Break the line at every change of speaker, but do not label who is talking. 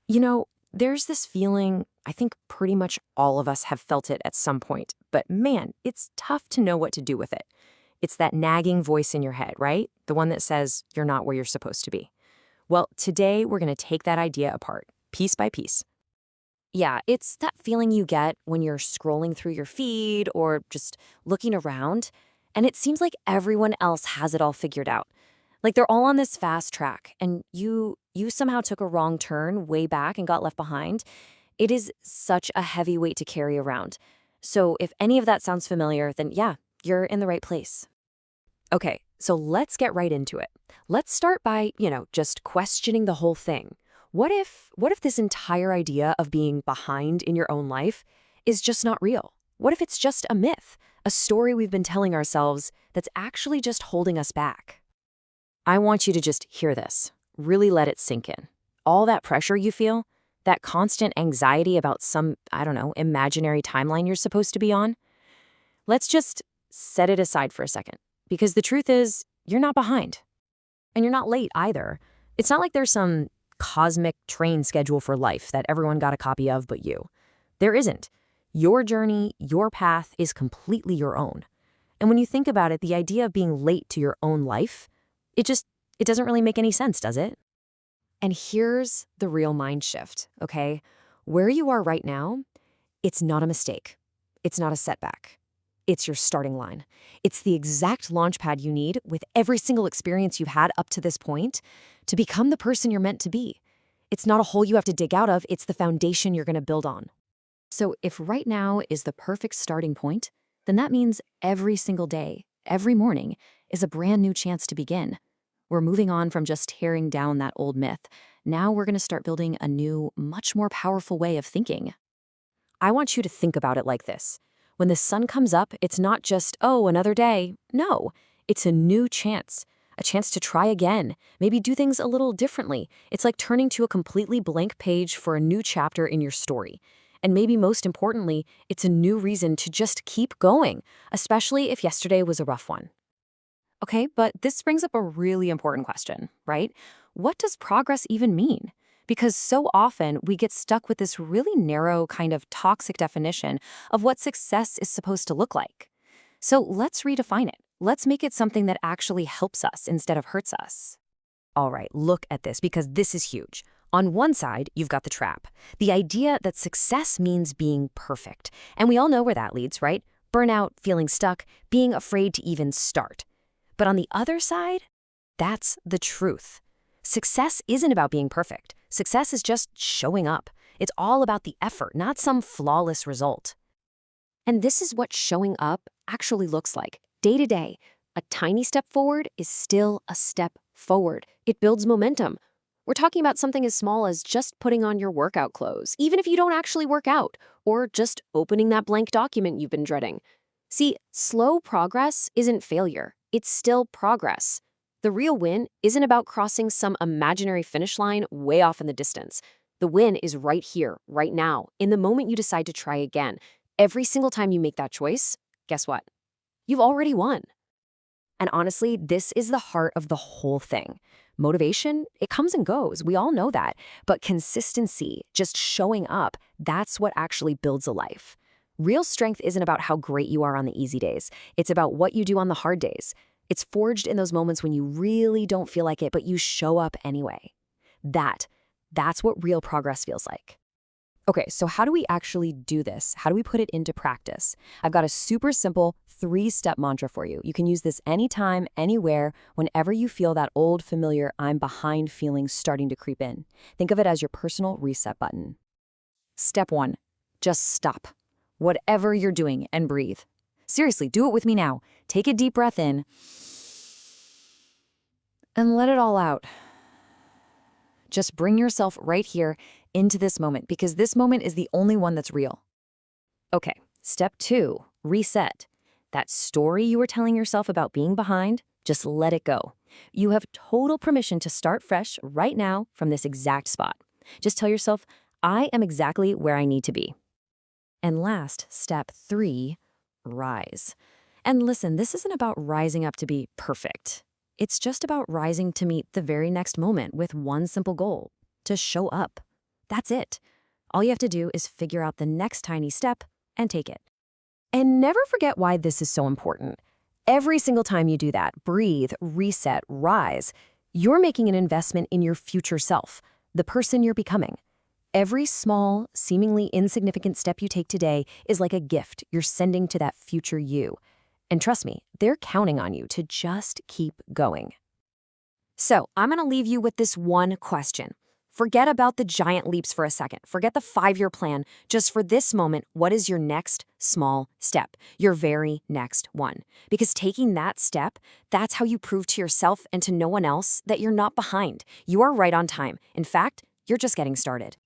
There's this feeling, I think pretty much all of us have felt it at some point, but man, it's tough to know what to do with it. It's that nagging voice in your head, right? The one that says you're not where you're supposed to be. Well, today we're going to take that idea apart, piece by piece. Yeah, it's that feeling you get when you're scrolling through your feed or just looking around, and it seems like everyone else has it all figured out. Like they're all on this fast track, and you somehow took a wrong turn way back and got left behind. It is such a heavy weight to carry around. So if any of that sounds familiar, then yeah, you're in the right place. Okay, so let's get right into it. Let's start by, just questioning the whole thing. What if this entire idea of being behind in your own life is just not real? What if it's just a myth, a story we've been telling ourselves that's actually just holding us back? I want you to just hear this. Really let it sink in. All that pressure you feel, that constant anxiety about some, I don't know, imaginary timeline you're supposed to be on, let's just set it aside for a second. Because the truth is, you're not behind. And you're not late either. It's not like there's some cosmic train schedule for life that everyone got a copy of but you. There isn't. Your journey, your path is completely your own. And when you think about it, the idea of being late to your own life, it doesn't really make any sense, does it? And here's the real mind shift, okay? Where you are right now, it's not a mistake. It's not a setback. It's your starting line. It's the exact launch pad you need with every single experience you've had up to this point to become the person you're meant to be. It's not a hole you have to dig out of, it's the foundation you're going to build on. So if right now is the perfect starting point, then that means every single day, every morning, is a brand new chance to begin. We're moving on from just tearing down that old myth. Now we're going to start building a new, much more powerful way of thinking. I want you to think about it like this. When the sun comes up, it's not just, oh, another day. No, it's a new chance. A chance to try again, maybe do things a little differently. It's like turning to a completely blank page for a new chapter in your story. And maybe most importantly, it's a new reason to just keep going, especially if yesterday was a rough one. Okay, but this brings up a really important question, right? What does progress even mean? Because so often we get stuck with this really narrow, kind of toxic definition of what success is supposed to look like. So let's redefine it. Let's make it something that actually helps us instead of hurts us. All right, look at this because this is huge. On one side, you've got the trap, the idea that success means being perfect. And we all know where that leads, right? Burnout, feeling stuck, being afraid to even start. But on the other side, that's the truth. Success isn't about being perfect. Success is just showing up. It's all about the effort, not some flawless result. And this is what showing up actually looks like. Day to day, a tiny step forward is still a step forward. It builds momentum. We're talking about something as small as just putting on your workout clothes, even if you don't actually work out, or just opening that blank document you've been dreading. See, slow progress isn't failure. It's still progress. The real win isn't about crossing some imaginary finish line way off in the distance. The win is right here, right now, in the moment you decide to try again. Every single time you make that choice, guess what? You've already won. And honestly, this is the heart of the whole thing. Motivation, it comes and goes. We all know that. But consistency, just showing up, that's what actually builds a life. Real strength isn't about how great you are on the easy days. It's about what you do on the hard days. It's forged in those moments when you really don't feel like it, but you show up anyway. That's what real progress feels like. Okay, so how do we actually do this? How do we put it into practice? I've got a super simple 3-step mantra for you. You can use this anytime, anywhere, whenever you feel that old familiar I'm behind feeling starting to creep in. Think of it as your personal reset button. Step 1, just stop. Whatever you're doing and breathe. Seriously, do it with me now. Take a deep breath in and let it all out. Just bring yourself right here into this moment because this moment is the only one that's real. Okay, step 2, reset. That story you were telling yourself about being behind, just let it go. You have total permission to start fresh right now from this exact spot. Just tell yourself, I am exactly where I need to be. And last, step 3, rise. And listen, this isn't about rising up to be perfect. It's just about rising to meet the very next moment with one simple goal, to show up. That's it. All you have to do is figure out the next tiny step and take it. And never forget why this is so important. Every single time you do that, breathe, reset, rise, you're making an investment in your future self, the person you're becoming. Every small, seemingly insignificant step you take today is like a gift you're sending to that future you. And trust me, they're counting on you to just keep going. So, I'm going to leave you with this one question. Forget about the giant leaps for a second. Forget the 5-year plan. Just for this moment, what is your next small step? Your very next one. Because taking that step, that's how you prove to yourself and to no one else that you're not behind. You are right on time. In fact, you're just getting started.